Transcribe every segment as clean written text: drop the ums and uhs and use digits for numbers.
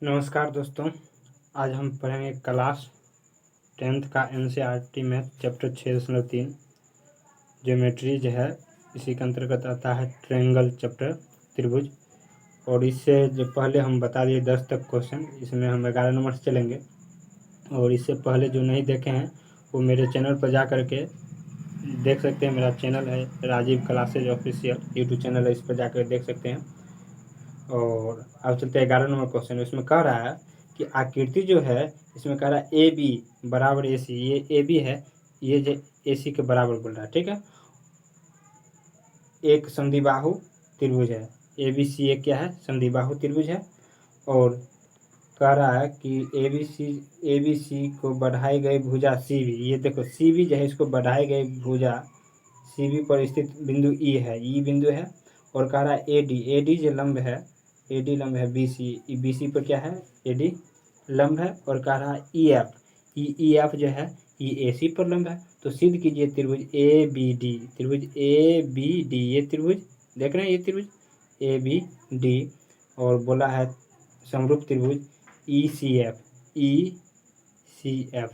नमस्कार दोस्तों, आज हम पढ़ेंगे क्लास 10th का NCERT मैथ चैप्टर 6.3 ज्योमेट्री जो है। इसी के अंतर्गत आता है ट्रायंगल चैप्टर, त्रिभुज। और इससे जो पहले हम बता दिए 10 तक क्वेश्चन, इसमें हम 11 नंबर से चलेंगे। और इससे पहले जो नहीं देखे हैं वो मेरे चैनल पर जा करके देख सकते हैं। मेरा चैनल है Rajiv classes official, YouTube channel है, इस पर जाकर देख सकते हैं। और अब चलते हैं 11 नंबर क्वेश्चन। इसमें कह रहा है कि आकृति जो है, इसमें कह रहा है ए बी बराबर ए सी। ये ए बी है, ये जो ए सी के बराबर बोल रहा है, ठीक है। एक समद्विबाहु त्रिभुज है। ए बी सी एक क्या है? समद्विबाहु त्रिभुज है। और कह रहा है कि ए बी सी को बढ़ाई गई भुजा सी बी, ये देखो सी बी जो है, इसको बढ़ाई गई भुजा सी बी पर स्थित बिंदु ई है, ई बिंदु है। और कह रहा है ए डी जो लंब है, ए डी लंब है बी सी पर क्या है? ए डी लंब है। और कह रहा है ई एफ जो है ये ए सी पर लंब है। तो सिद्ध कीजिए त्रिभुज ए बी डी, त्रिभुज ए बी डी, ये त्रिभुज देख रहे हैं, ये त्रिभुज ए बी डी। और बोला है समरूप त्रिभुज ई सी एफ,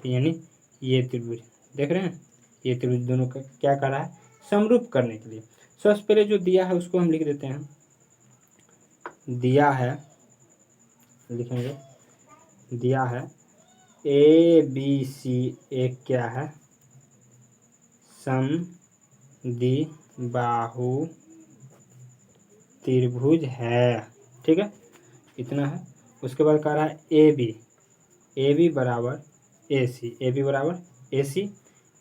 यानी ये त्रिभुज देख रहे हैं, ये त्रिभुज दोनों का क्या कर रहा है? समरूप करने के लिए सबसे पहले जो दिया है उसको हम लिख देते हैं। दिया है, लिखेंगे दिया है ए बी सी एक क्या है? समद्विबाहु त्रिभुज है, ठीक है, इतना है। उसके बाद कह रहा है ए बी बराबर ए सी बराबर ए सी।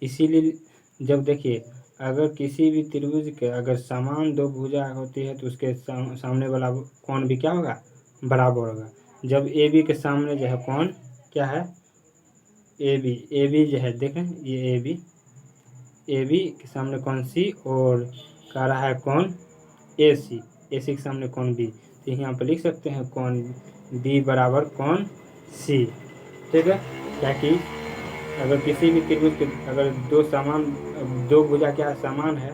इसीलिए जब देखिए, अगर किसी भी त्रिभुज के अगर समान दो भुजा होती है तो उसके सामने वाला कोण भी क्या होगा? बराबर होगा। जब ए बी के सामने जो है कोण क्या है? ए बी जो है, देखें ये ए बी के सामने कौन सी, और कह रहा है कौन? ए सी के सामने कौन बी। तो यहाँ पर लिख सकते हैं कौन बी बराबर कौन सी, ठीक है। क्या कि अगर किसी भी त्रिभुज के अगर दो भुजा क्या समान है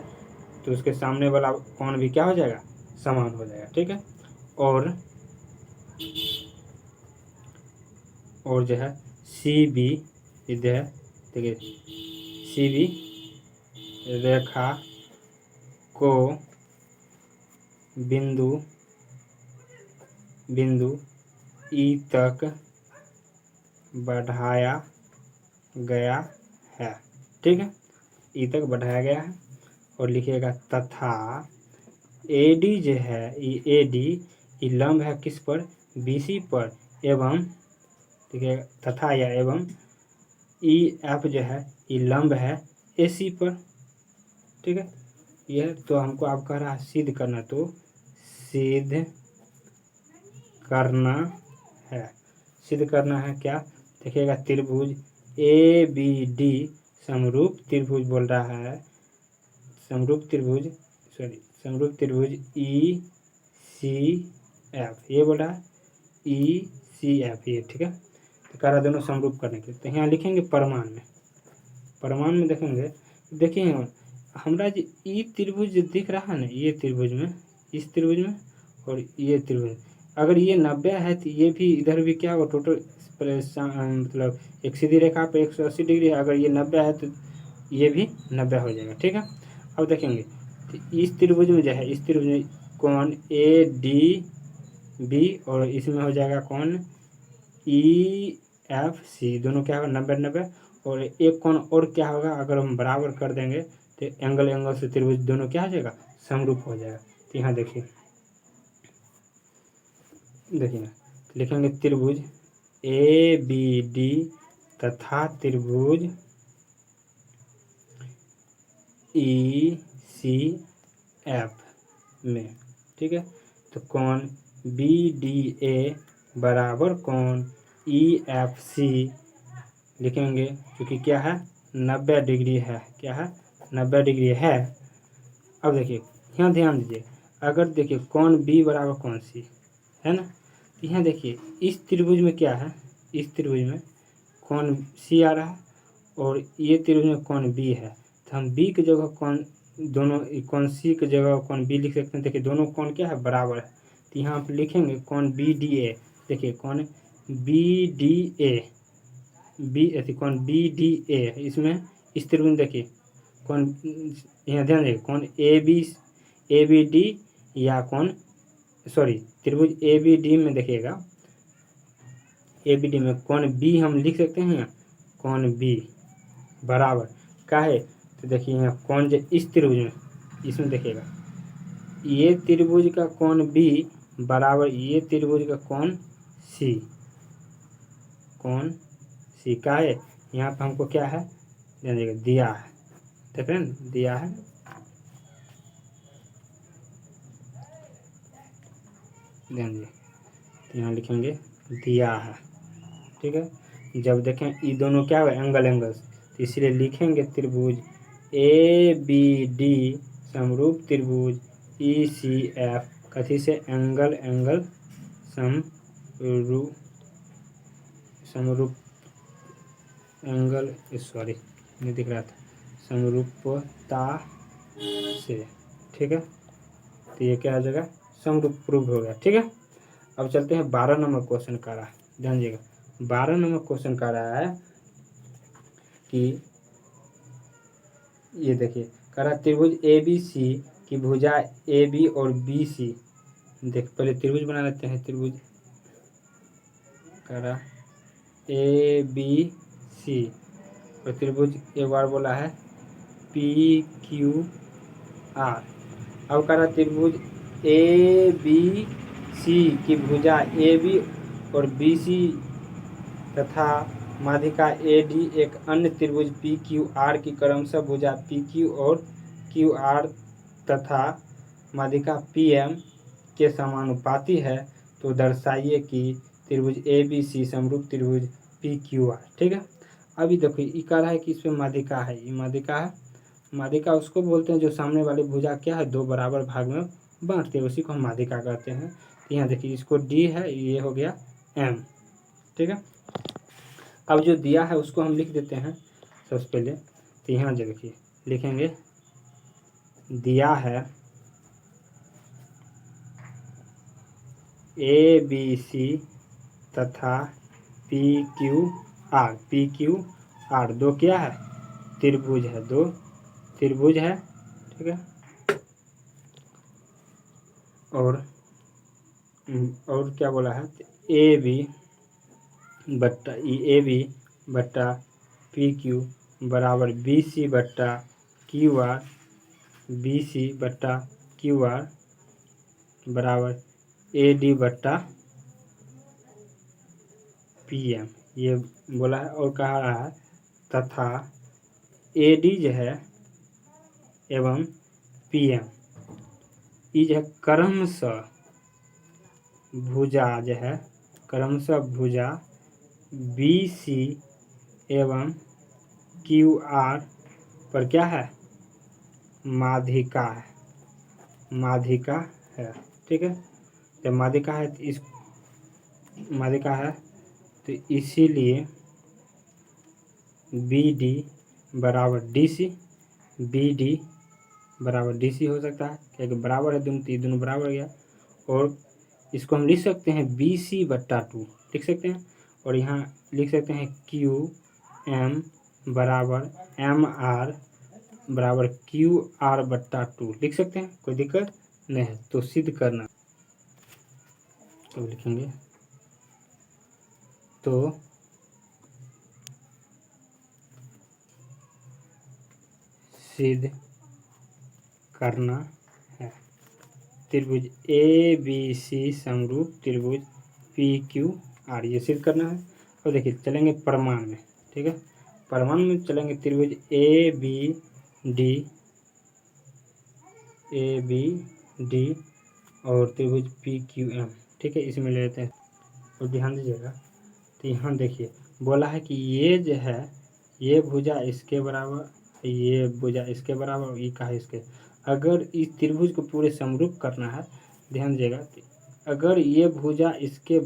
तो उसके सामने वाला कौन भी क्या हो जाएगा? समान हो जाएगा, ठीक है। और जो है सी बी जो है, देखिए सी बी रेखा को बिंदु ई तक बढ़ाया गया है, ठीक है, ई तक बढ़ाया गया है। और लिखिएगा तथा ए डी जो है, ए डी लंब है किस पर? बी सी पर। एवं देखिएगा तथा या एवं ई एफ जो है ये लंब है ए सी पर, ठीक है। यह तो हमको आप कह रहा है सिद्ध करना, तो सिद्ध करना है। सिद्ध करना है क्या? देखिएगा त्रिभुज ए बी डी समरूप त्रिभुज बोल रहा है। समरूप त्रिभुज ई सी एफ, ये बोल रहा है ई सी एफ, ये ठीक है। तो कह रहा दोनों समरूप करने के लिए, तो यहाँ लिखेंगे परमाण में देखेंगे। देखिए हमारा जो ई त्रिभुज दिख रहा है ना, ये त्रिभुज में, इस त्रिभुज में और ये त्रिभुज, अगर ये 90 है तो ये भी इधर भी क्या होगा? टोटल मतलब एक सीधी रेखा पे 180 डिग्री है। अगर ये 90 है तो ये भी 90 हो जाएगा, ठीक है। अब देखेंगे तो इस त्रिभुज में जो है, इस त्रिभुज में कौन ए डी बी और इसमें हो जाएगा कौन ई एफ सी, दोनों क्या होगा? 90-90। और एक कौन और क्या होगा? अगर हम बराबर कर देंगे तो एंगल से त्रिभुज दोनों क्या हो जाएगा? समरूप हो जाएगा। तो यहाँ देखिए ना, लिखेंगे त्रिभुज ए बी डी तथा त्रिभुज ई सी एफ में, ठीक है। तो कौन बी डी ए बराबर कौन ई एफ सी लिखेंगे, क्योंकि क्या है? 90 डिग्री है, क्या है? 90 डिग्री है। अब देखिए यहाँ ध्यान दीजिए, अगर देखिए कौन बी बराबर कौन सी है ना, तो यहाँ देखिए इस त्रिभुज में क्या है? इस त्रिभुज में कौन सी आ रहा है और ये त्रिभुज में कौन बी है। तो हम बी की जगह कौन, दोनों कौन सी की जगह कौन बी लिख सकते हैं। देखिए दोनों कौन क्या है? बराबर है। तो यहाँ पर लिखेंगे कौन बी डी ए, देखिए कौन बी डी ए, बी ऐसी कौन बी डी ए, इसमें इस त्रिभुज देखिए कौन, यहाँ ध्यान देखिए कौन ए बी डी या कौन, सॉरी त्रिभुज ए बी डी में देखिएगा, ए बी डी में कौन बी हम लिख सकते हैं, कौन बी बराबर का है, तो देखिए यहाँ कौन जो इस त्रिभुज में, इसमें देखिएगा ये त्रिभुज का कौन बी बराबर ये त्रिभुज का कौन सी, कौन सी का है, यहाँ पर हमको क्या है ध्यान दीजिएगा दिया है, देख रहे हैं दिया है, ध्यान दीजिए यहाँ लिखेंगे दिया है, ठीक है। जब देखें ये दोनों क्या हुआ एंगल एंगल्स, तो इसलिए लिखेंगे त्रिभुज ए बी डी समरूप त्रिभुज ई सी एफ कथी से एंगल एंगल समरूप एंगल, सॉरी नहीं दिख रहा था, समरूपता से, ठीक है। तो ये क्या हो जाएगा समरूप प्रूव हो गया, ठीक है। अब चलते हैं 12 नंबर क्वेश्चन का रहा, ध्यान दीजिएगा 12 नंबर क्वेश्चन का रहा है कि ये देखिए कह रहा त्रिभुज ए बी सी की भुजा ए बी और बी सी, देख पहले त्रिभुज बना लेते हैं, त्रिभुज कह रहा ए बी सी और त्रिभुज एक बार बोला है पी क्यू आर, अब कह रहा त्रिभुज ए बी सी की भुजा ए बी और बी सी तथा माध्यिका ए डी एक अन्य त्रिभुज पी क्यू आर की क्रमशः भुजा पी क्यू और क्यू आर तथा माध्यिका पी एम के समानुपाती है, तो दर्शाइए कि त्रिभुज ए बी सी समरूप त्रिभुज पी क्यू आर, ठीक है। अभी देखो ये कह रहा है कि इसमें माध्यिका है, ये माध्यिका है, माध्यिका उसको बोलते हैं जो सामने वाली भुजा क्या है दो बराबर भाग में बांटते हैं, उसी को हम माध्यिका कहते हैं। यहाँ देखिए इसको डी है, ये हो गया एम, ठीक है। अब जो दिया है उसको हम लिख देते हैं सबसे पहले, तो यहाँ जो देखिए लिखेंगे दिया है ए बी सी तथा पी क्यू आर दो क्या है त्रिभुज है, दो त्रिभुज है, ठीक है। और क्या बोला है ए बी बट्टा पी क्यू बराबर बी सी बट्टा क्यू आर, बी सी बट्टा क्यू आर बराबर ए डी बट्टा पी एम, ये बोला है। और कहा रहा है तथा ए डी जो है एवं पी एम ये जो है क्रमशः भुजा जो है क्रमशः भुजा बी सी एवं क्यू आर पर क्या है माध्यिका है, माध्यिका है, ठीक है। जब माध्यिका है तो इस माध्यिका है तो इसीलिए बी डी बराबर डी सी, बी डी बराबर डी सी हो सकता है क्योंकि बराबर है दोनों, तो ये दोनों बराबर गया। और इसको हम लिख सकते हैं बी सी बट्टा 2 लिख सकते हैं, और यहाँ लिख सकते हैं क्यू एम बराबर एम आर बराबर क्यू आर बट्टा 2 लिख सकते हैं, कोई दिक्कत नहीं है। तो सिद्ध करना, तो लिखेंगे तो सिद्ध करना है त्रिभुज ए बी सी समरूप त्रिभुज पी क्यू आर, ये सिद्ध करना है। और देखिए चलेंगे प्रमाण में, ठीक है। प्रमाण में चलेंगे त्रिभुज ए बी डी और त्रिभुज पी क्यू एम, ठीक है, इसमें ले लेते हैं। और ध्यान दीजिएगा तो यहाँ देखिए बोला है कि ये जो है ये भुजा इसके बराबर, ये भुजा इसके बराबर, ये कहा इसके, अगर इस त्रिभुज को पूरे समरूप करना है, ध्यान दीजिएगा अगर ये भुजा इसके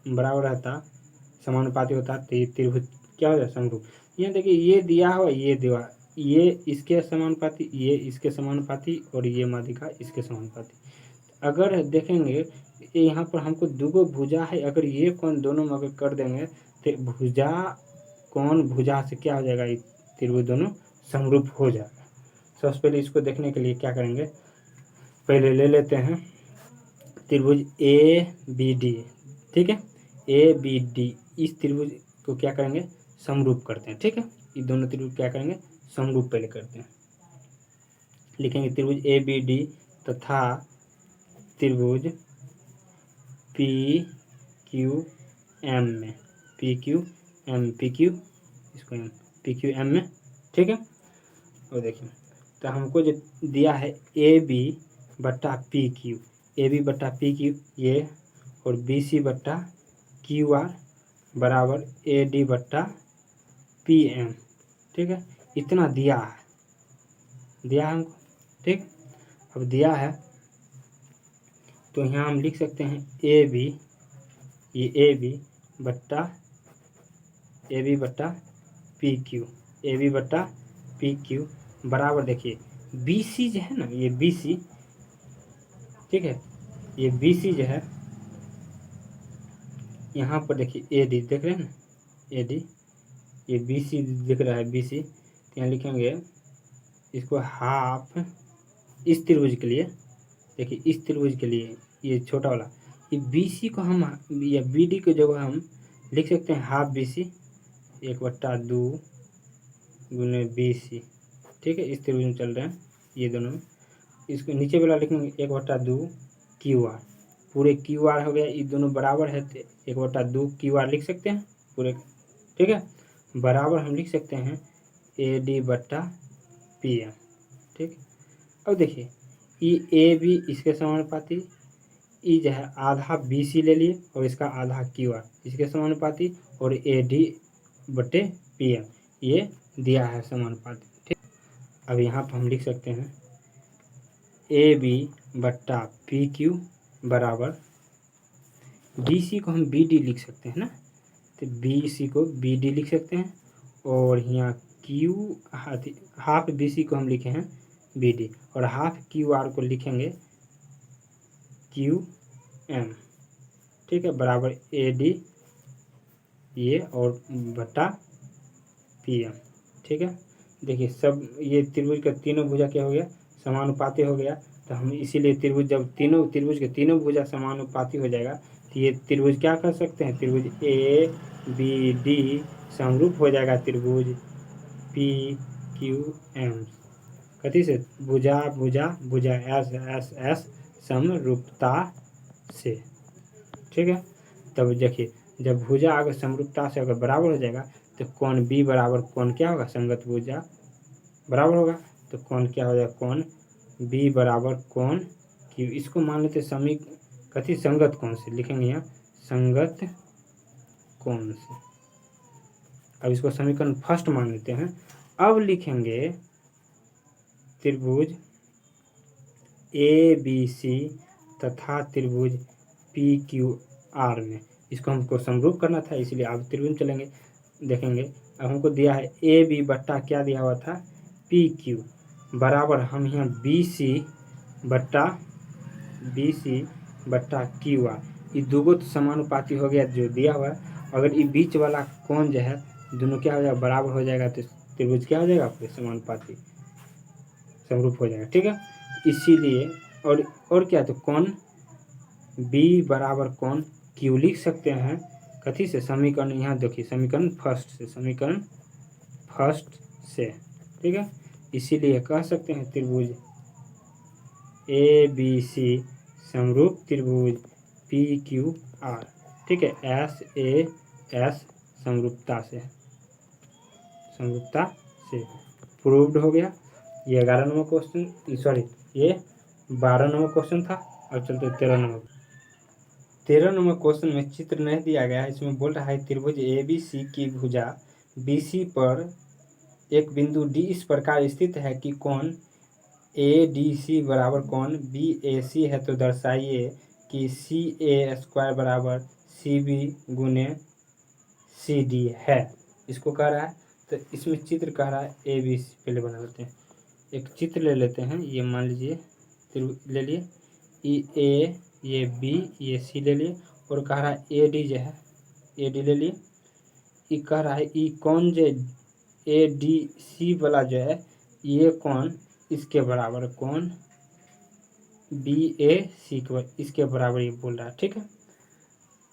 बराबर रहता समानुपाती होता तो ये त्रिभुज क्या हो जाए समरूप। यहाँ देखिए ये दिया हो ये दिया, ये इसके समानुपाती, ये इसके समानुपाती और ये माध्यिका इसके समानुपाती। अगर देखेंगे यहाँ पर हमको दुगो भुजा है, अगर ये कोण दोनों में अगर कर देंगे तो भुजा कोण भुजा से क्या हो जाएगा, ये त्रिभुज दोनों समरूप हो जाएगा। सबसे पहले इसको देखने के लिए क्या करेंगे, पहले ले लेते हैं त्रिभुज ए बी डी, ठीक है, ए बी डी, इस त्रिभुज को क्या करेंगे, समरूप करते हैं, ठीक है। ये दोनों त्रिभुज क्या करेंगे, समरूप पहले करते हैं। लिखेंगे त्रिभुज ए बी डी तथा त्रिभुज पी क्यू एम में, P Q M, P Q इसको एम, पी क्यू एम में, ठीक है। और देखिए तो हमको जो दिया है ए बी बट्टा पी क्यू, ए बी बट्टा पी क्यू ये, और बी सी बट्टा क्यू आर बराबर ए डी बट्टा पी एम, ठीक है। इतना दिया है हमको, ठीक। अब दिया है तो यहाँ हम लिख सकते हैं ए बी, ये ए बी बट्टा पी क्यू, ए बी बट्टा पी क्यू बराबर, देखिए बी सी जो है ना, ये बी सी, ठीक है, ये बी सी जो है यहाँ पर देखिए ए डी देख रहे हैं ना, ए डी, ये बी सी दिख रहा है, बी सी, तो यहाँ लिखेंगे इसको हाफ, इस त्रिभुज के लिए, देखिए इस त्रिभुज के लिए ये छोटा वाला, ये बी सी को हम, या बी डी की जगह हम लिख सकते हैं हाफ बी सी 1/2 गुने बी सी, ठीक है। इस त्रिभुज में चल रहे हैं ये दोनों, इसको नीचे वाला लिखेंगे 1/2 क्यू आर, पूरे क्यू आर हो गया, ये दोनों बराबर है तो 1/2 क्यू आर लिख सकते हैं पूरे, ठीक है। बराबर हम लिख सकते हैं ए डी बट्टा पी एम, ठीक। अब देखिए ई ए बी इसके समानुपाती, ई जो है आधा बी सी ले लिए और इसका आधा क्यू आर इसके समानुपाती, और ए डी बटे पी एम ये दिया है समानुपाती, ठीक। अब यहाँ पर हम लिख सकते हैं ए बी बट्टा पी क्यू बराबर, बी सी को हम बी डी लिख सकते हैं ना, तो बी सी को बी डी लिख सकते हैं, और यहाँ क्यू हाफ बी सी को हम लिखे हैं बी डी, और हाफ क्यू आर को लिखेंगे क्यू एम, ठीक है, बराबर ए डी ये और बट्टा पी एम, ठीक है। देखिए सब ये त्रिभुज का तीनों भुजा क्या हो गया, समानुपाती हो गया, तो हम इसीलिए त्रिभुज, जब तीनों त्रिभुज के तीनों भुजा समानुपाती हो जाएगा तो ये त्रिभुज क्या कर सकते हैं, त्रिभुज ए बी डी समरूप हो जाएगा त्रिभुज पी क्यू एम, कथी से, भुजा भुजा भुजा एस एस एस समरूपता से, ठीक है। तब देखिए जब भुजा अगर समरूपता से अगर बराबर हो जाएगा तो कोण बी बराबर कोण क्या होगा, संगत भुजा बराबर होगा, तो कोण क्या हो जाएगा, कोण बी बराबर कोण क्यू, इसको मान लेते समी कथी, संगत कोण से लिखेंगे, यहाँ संगत कोण से। अब इसको समीकरण फर्स्ट मान लेते हैं। अब लिखेंगे त्रिभुज ए बी सी तथा त्रिभुज पी क्यू आर में, इसको हमको समरूप करना था, इसलिए अब त्रिभुज चलेंगे, देखेंगे। अब हमको दिया है ए बी बट्टा क्या दिया हुआ था, पी क्यू बराबर, हम यहाँ बी सी बट्टा क्यू आर, ये दोनों तो समानुपाती हो गया जो दिया हुआ है, अगर ये बीच वाला कोण जो है दोनों क्या हो जाएगा, बराबर हो जाएगा, तो त्रिभुज क्या हो जाएगा, आपके समानुपाती समरूप हो जाएगा, ठीक है। इसीलिए और क्या, तो कोण बी बराबर कोण क्यू लिख सकते हैं, कथी से, समीकरण, यहाँ देखिए समीकरण फर्स्ट से, ठीक है। इसीलिए कह सकते हैं त्रिभुज ए बी सी समरूप त्रिभुज पी क्यू आर, ठीक है, एस ए एस समरूपता से प्रूव्ड हो गया। ये 11 नंबर क्वेश्चन, सॉरी ये 12 नंबर क्वेश्चन था। अब चलते 13 नंबर क्वेश्चन में चित्र नहीं दिया गया है, इसमें बोल रहा है त्रिभुज ए बी सी की भुजा बी सी पर एक बिंदु डी इस प्रकार स्थित है कि कोण ए डी सी बराबर कोण बी ए सी है, तो दर्शाइए कि सी ए स्क्वायर बराबर सी बी गुने सी डी है, इसको कह रहा है। तो इसमें चित्र कह रहा है ए बी सी, पहले बना लेते हैं, एक चित्र ले लेते हैं, ये मान लीजिए ले लिए ई ए ये बी, ये सी ले लिए, और कह रहा है ए डी जो है, ए डी ले लिए। ये कह रहा है ई कौन जो ए डी सी वाला जो है, ये कौन इसके बराबर, कौन बी ए सी के इसके बराबर ये बोल रहा है। ठीक है,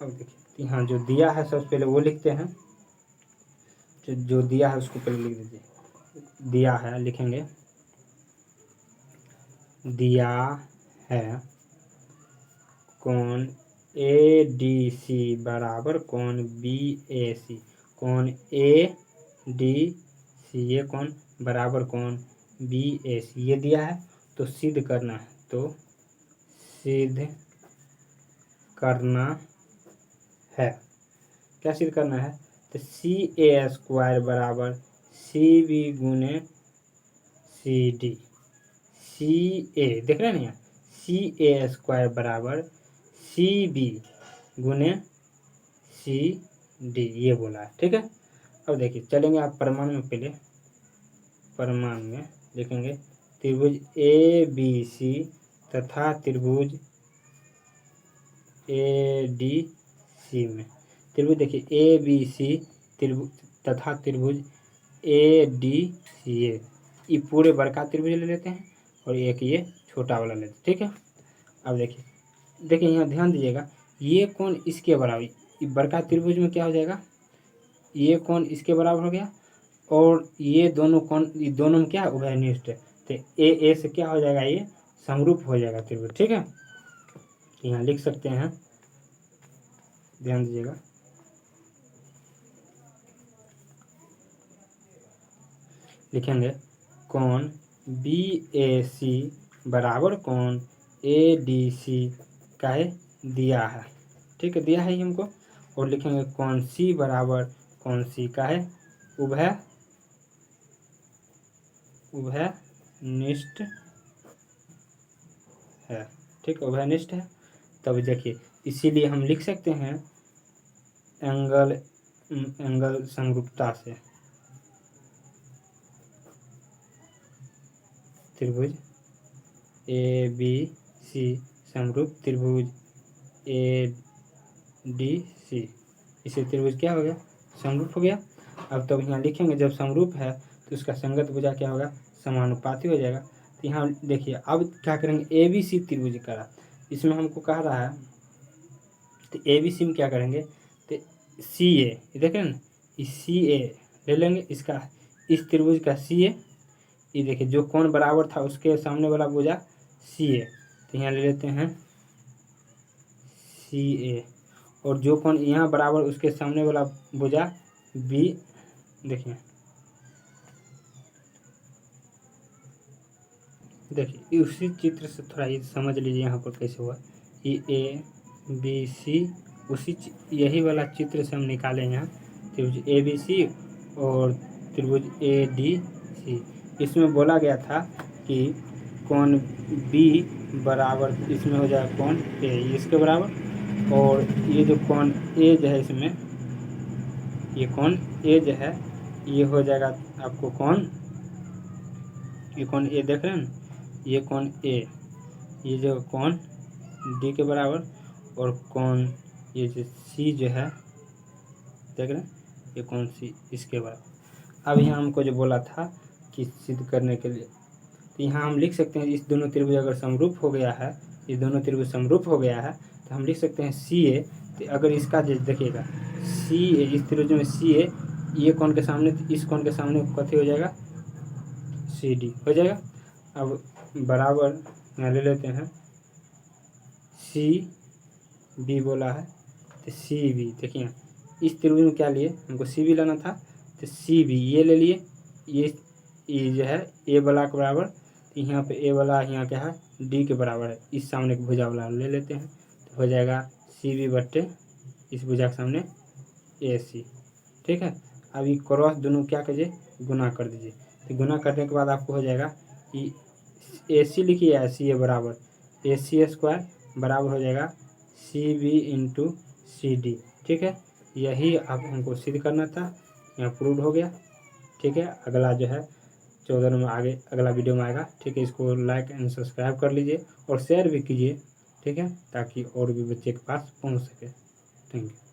अब देखिए यहाँ जो दिया है सबसे पहले वो लिखते हैं, जो दिया है उसको पहले लिख दीजिए। दिया है लिखेंगे, दिया है कौन ए डी सी बराबर कौन बी ए सी, कौन ए डी सी ये कौन बराबर कौन बी ए सी, ये दिया है। तो सिद्ध करना है, तो सिद्ध करना है, क्या सिद्ध करना है, तो सी ए स्क्वायर बराबर सी बी गुने सी डी, सी ए देख रहे हैं ना यहाँ, सी ए स्क्वायर बराबर सी बी गुने सी डी, ये बोला है। ठीक है, अब देखिए चलेंगे आप प्रमाण में, पहले प्रमाण में देखेंगे त्रिभुज ए बी सी तथा त्रिभुज ए डी सी में, त्रिभुज देखिए ए बी सी त्रिभुज तथा त्रिभुज ए डी सी, ये पूरे बड़का त्रिभुज ले लेते हैं और एक ये छोटा वाला लेते हैं। ठीक है, अब देखिए यहाँ ध्यान दीजिएगा, ये कौन इसके बराबर, ये बड़का त्रिभुज में क्या हो जाएगा, ये कौन इसके बराबर हो गया, और ये दोनों कौन, ये दोनों में क्या उभयनिष्ठ है, तो ए से क्या हो जाएगा, ये समरूप हो जाएगा त्रिभुज। ठीक है, यहाँ लिख सकते हैं, ध्यान दीजिएगा, लिखेंगे कौन बी ए सी बराबर कौन ए डी सी का है दिया है। ठीक है, दिया है ये हमको, और लिखेंगे कौन सी बराबर कौन सी का है उभयनिष्ठ है। ठीक है, उभयनिष्ठ है। तब देखिए इसीलिए हम लिख सकते हैं एंगल समरूपता से, त्रिभुज ए बी सी समरूप त्रिभुज ए डी सी, इसे त्रिभुज क्या हो गया, समरूप हो गया। अब तब यहाँ लिखेंगे जब समरूप है तो उसका संगत भुजा क्या होगा, समानुपाती हो जाएगा। तो यहाँ देखिए अब क्या करेंगे, ए बी सी त्रिभुज करा, इसमें हमको कह रहा है, तो ए बी सी में क्या करेंगे, तो सी ए देख रहे हैं ना, इस सी ए ले लेंगे, इसका इस त्रिभुज का सी ए, ये देखिए जो कोण बराबर था उसके सामने वाला भुजा सी ए, तो यहाँ ले लेते हैं सी ए, और जो कोण यहाँ बराबर उसके सामने वाला भुजा बी, देखिए उसी चित्र से थोड़ा ये समझ लीजिए यहाँ पर कैसे हुआ, ये ए बी सी उसी यही वाला चित्र से हम निकाले यहाँ त्रिभुज ए बी सी और त्रिभुज ए डी सी। इसमें बोला गया था कि कोण बी बराबर इसमें हो जाए कोण ए इसके बराबर, और ये जो कोण ए जो है इसमें, ये कोण ए जो है ये हो जाएगा आपको कोण, ये कोण ए देख रहे हैं ना, ये कोण ए, ये जो कोण डी के बराबर, और कोण ये जो सी जो है देख रहे हैं, ये कोण सी इसके बराबर। अब यहाँ हमको जो बोला था कि सिद्ध करने के लिए, तो यहाँ हम लिख सकते हैं इस दोनों त्रिभुज अगर समरूप हो गया है, ये दोनों त्रिभुज समरूप हो गया है, तो हम लिख सकते हैं सी ए, तो अगर इसका देखिएगा सी ए, इस त्रिभुज में सी ए, ये कोण के सामने, इस कोण के सामने कथी हो जाएगा, सी डी हो जाएगा। अब बराबर यहाँ ले लेते हैं सी बी बोला है, तो सी बी देखिए इस त्रिभुज में क्या लिए, हमको सी बी लाना था, तो सी बी ये ले लिए, ये जो है ए वाला के बराबर, तो यहाँ पे ए वाला यहाँ क्या है डी के बराबर है, इस सामने के भुजा वाला ले लेते हैं, तो हो जाएगा सी बी बट्टे इस भुजा के सामने ए सी। ठीक है, अब ये क्रॉस दोनों क्या कीजिए, गुना कर दीजिए, तो गुना करने के बाद आपको हो जाएगा कि ए सी लिखिए या सी ए बराबर ए सी स्क्वायर बराबर हो जाएगा C B into C D. ठीक है, यही आप हमको सिद्ध करना था, यहाँ प्रूव हो गया। ठीक है, अगला जो है 14 में आगे अगला वीडियो में आएगा। ठीक है, इसको लाइक एंड सब्सक्राइब कर लीजिए और शेयर भी कीजिए। ठीक है, ताकि और भी बच्चे के पास पहुंच सके। Thank you.